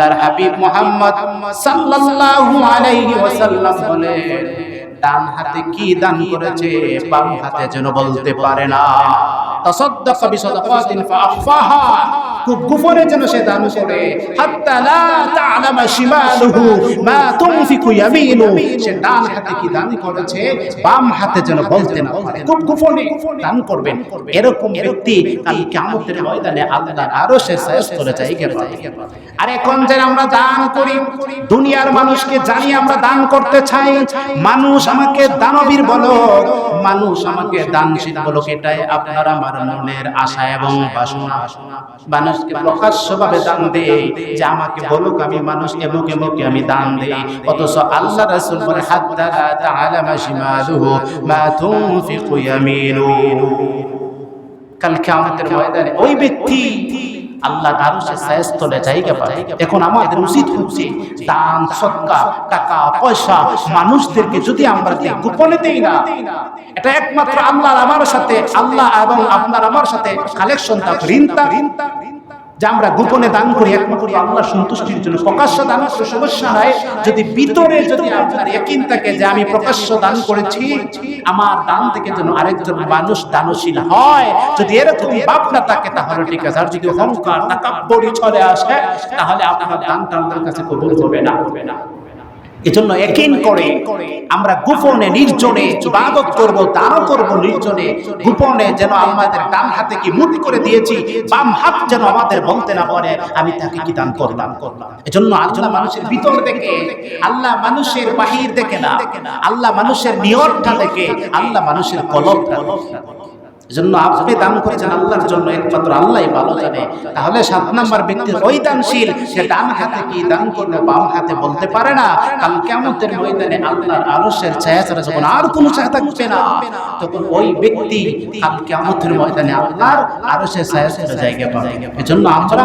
আল্লাহর হাবিব মুহাম্মদ সাল্লাল্লাহু আলাইহি ওয়াসাল্লাম বলেন, ডান হাতে কি দান করেছে বাম হাতে যেন বলতে পারে না। তাসাদ্দাকা বিসাদাকাতিন ফাআখফাহা, খুব গোপনে যেন সে দান করে। হাত্তা লা তা'লামা শিমালুহু মা তুনফিকু ইয়ামিনু, সে ডান হাতে কি দান করেছে বাম হাতে যেন বলতে না পারে, খুব গোপনে দান করবেন। এরকম ব্যক্তি কাল কিয়ামতের ময়দানে আল্লাহর আরশের ছায়াতলে জায়গা পাবে। আর এখন যে আমরা দান করি, দুনিয়ার মানুষকে জানি আমরা দান করতে চাই, মানুষ আমাকে দানবীর বলো, মানুষ আমাকে দানশীল বলো, এটাই আপনার আমার মনের আশা এবং বাসনা। মানুষকে প্রকাশ্যভাবে দান দেই যে আমাকে বলুক আমি মানুষ এমুকে মুখে আমি দান দেই, অথচ আল্লাহ রাসূল বলে হাত্তা লা তা'লামা শিমালুহু মা তুনফিকু ইয়ামিনুহু। কাল কিয়ামতের ময়দানে ওই ব্যক্তি আল্লাহর আরশের ছায়াতলে জায়গা পাবে। এখন আমাদের উচিত হচ্ছে দান সদকা, টাকা পয়সা মানুষদেরকে যদি আমরা দেই, গোপনে দেই না, এটা একমাত্র আল্লাহর আমার সাথে, আল্লাহ এবং আপনার আমার সাথে কালেকশন থাকবে, ঋণটা যে আমরা গোপনে দান করি একমাত্র আল্লাহর সন্তুষ্টির জন্য। প্রকাশ্যে দান করে সমস্যা নাই, যদি ভিতরে যদি আপনার ইয়াকিন থাকে যে আমি প্রকাশ্য দান করেছি, আমার দান থেকে যেন আরেকজন মানুষ দানশীল হয়, যদি এরকম ভাবনা থাকে তাহলে ঠিক আছে। আর যদি অহংকার তাকাব্বুরি চলে আসে তাহলে আপনার দানটা আল্লাহর কাছে কবুল হবে না। এজন্য ইয়াকিন করে আমরা গোপনে নির্জনে ইবাদত করব, দান করব নির্জনে গোপনে, যেন আমাদের ডান হাতে কি মুঠ করে দিয়েছি, বাম হাত যেন আমাদের বলতে না পারে আমি তাকে কি দান করলাম। এজন্য আল্লাহ মানুষের ভিতর দেখে, আল্লাহ মানুষের বাহির দেখে না, আল্লাহ মানুষের নিয়তটা দেখে, আল্লাহ মানুষের কলবটা। এজন্য আপনি দান করেছেন আল্লাহর জন্য, একমাত্র আল্লাহই ভালো জানে। তাহলে 7 নাম্বার ব্যক্তি ওই দানশীল, সে ডান হাতে কি দান করলো বাম হাতে বলতে পারে না। কাল কিয়ামতের ময়দানে আল্লাহর আরশের ছায়া ছাড়া যখন আর কোনো ছায়া থাকবে না, তখন ওই ব্যক্তি কাল কিয়ামতের ময়দানে আল্লাহর আরশের ছায়া ছাড়া জায়গা পাবে। এজন্য আমরা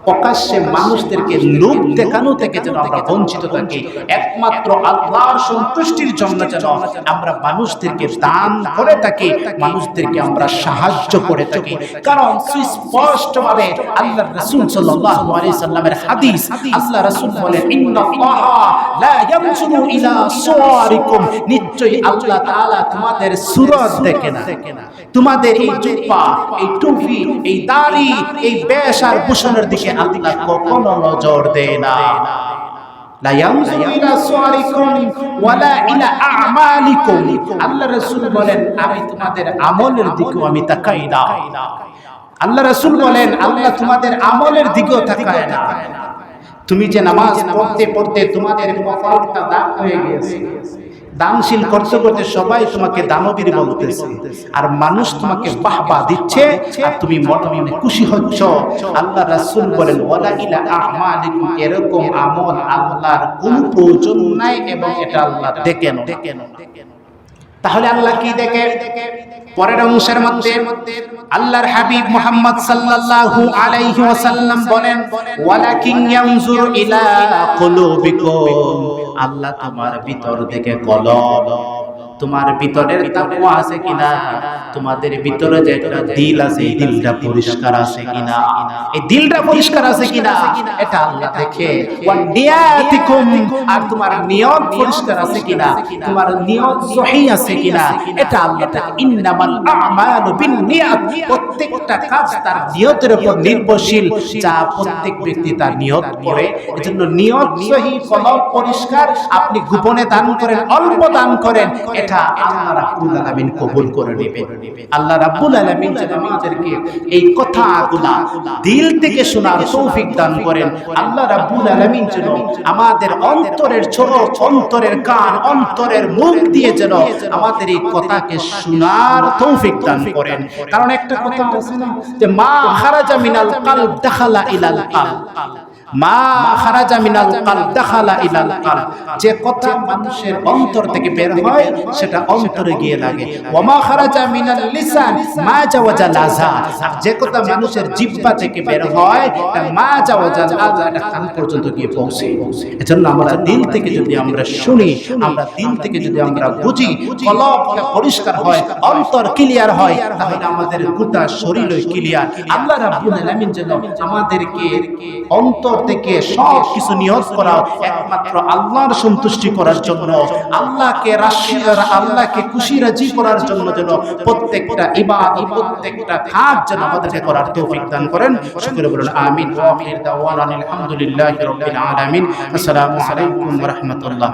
প্রকাশ্যে মানুষদেরকে লোভ দেখানো থেকে যেন আমরা বঞ্চিত থাকি, একমাত্র আল্লাহর সন্তুষ্টির জন্য যেন আমরা মানুষদেরকে দান করে থাকি, মানুষদেরকে আমরা সাহায্য করে থাকি। কারণ সুস্পষ্টভাবে আল্লাহর রাসূল সাল্লাল্লাহু আলাইহি সাল্লামের হাদিস, আল্লাহ রাসূল বলেন ইন্নাল্লাহা লা ইয়ানজুরু ইলা সুওয়ারিকুম, নিশ্চয়ই আল্লাহ তাআলা তোমাদের সূরত দেখে না, তোমাদের এই জুব্বা, এই টুপি, এই দাড়ি, এই বেশ আর ভূষণের দিকে আল্লাহ কখনো নজর দেয় না। লা ইয়ানজুরু ইলা সুওয়ারিকুম ওয়ালা ইলা আ'মালিকুম, আল্লাহ রাসূল বলেন আমি তোমাদের আমলের দিকেও আমি তাকাই না। আল্লাহ রাসূল বলেন আল্লাহ তোমাদের আমলের দিকেও তাকায় না। তুমি যে নামাজ পড়তে পড়তে তোমাদের কপালটা দাগ হয়ে গেছে, দানশীল করতে করতে সবাই তোমাকে দানবীর বলতেছে, আর মানুষ তোমাকে বাহবা দিচ্ছে, আর তুমি মনে মনে খুশি হচ্ছ। আল্লাহ রাসূল বলেন ওয়ালা ইলা আ'মালিকুম, এরকম আমল আল্লাহর কোনো প্রয়োজন নাই এবং এটা আল্লাহ দেখেন। তাহলে আল্লাহ কি দেখে? পরের অংশের মধ্যে আল্লাহর হাবিব মুহাম্মদ সাল্লাল্লাহু আলাইহি ওয়াসাল্লাম বলেন ওয়ালাকিন ইয়ানজুরু ইলা কুলুবিকুম, আল্লাহ তোমার ভিতর থেকে কলব, তোমার ভিতরের তাকওয়া আছে কিনা, তোমাদের ভিতরে যে একটা দিল আছে এই দিলটা পরিষ্কার আছে কিনা, এই দিলটা পরিষ্কার আছে কিনা এটা আল্লাহ দেখে। ওয়া নিয়াতিকুম, আর তোমার নিয়ত পরিষ্কার আছে কিনা, তোমার নিয়ত সহিহ আছে কিনা এটা আল্লাহ দেখে। ইন্নামাল আ'মালু বিন্নিয়াত, প্রত্যেকটা কাজ তার নিয়তের উপর নির্ভরশীল, যা প্রত্যেক ব্যক্তি তার নিয়ত করে। এজন্য নিয়ত সহিহ, কলব পরিষ্কার, আপনি গোপনে দান করেন, অল্প দান করেন, এটা আল্লাহ রাব্বুল আলামিন কবুল করে নেবেন। আল্লাহ রাব্বুল আলামিন যেন আমাদেরকে এই কথাগুলা দিল থেকে শোনার তৌফিক দান করেন। আল্লাহ রাব্বুল আলামিন যেন আমাদের অন্তরের চোখ, অন্তরের কান, অন্তরের মুখ দিয়ে যেন আমাদের এই কথাকে শোনার তৌফিক দান করেন। কারণ একটা কথা আছে না যে মা খারাজা মিনাল কলব দাখালা ইলাল কলব, মা খারাজা মিনাল কলব দাখালা ইলাল কলব, যে কথা মানুষের অন্তর থেকে বের হয় সেটা অন্তরে গিয়ে লাগে। ওয়া মা খারাজা মিনাল লিসান মা জাওয়াজা লাযা, যে কথা মানুষের জিহ্বা থেকে বের হয় তা মা জাওয়াজা লাযা, এটা কান পর্যন্ত গিয়ে পৌঁছে। এজন্য আমরা দিল থেকে যদি আমরা শুনি, আমরা দিল থেকে যদি আমরা বুঝি, কলবটা পরিষ্কার হয়, অন্তর ক্লিয়ার হয়, তাহলে আমাদের গোটা শরীরই ক্লিয়ার। আল্লাহ রাব্বুল আলামিন যেন আমাদেরকে অন্তর থেকে সব কিছু নিয়ত করা একমাত্র আল্লাহর সন্তুষ্টি করার জন্য, আল্লাহকে খুশি রাজি করার জন্য, যেন প্রত্যেকটা ইবাদত, প্রত্যেকটা কাজ যেন আমাদেরকে করার তৌফিক দান করেন। সকলে বলুন আমিন। ওয়া আখির দাওয়ানা আলহামদুলিল্লাহি রাব্বিল আলামিন। আসসালামু আলাইকুম ওয়া রাহমাতুল্লাহ।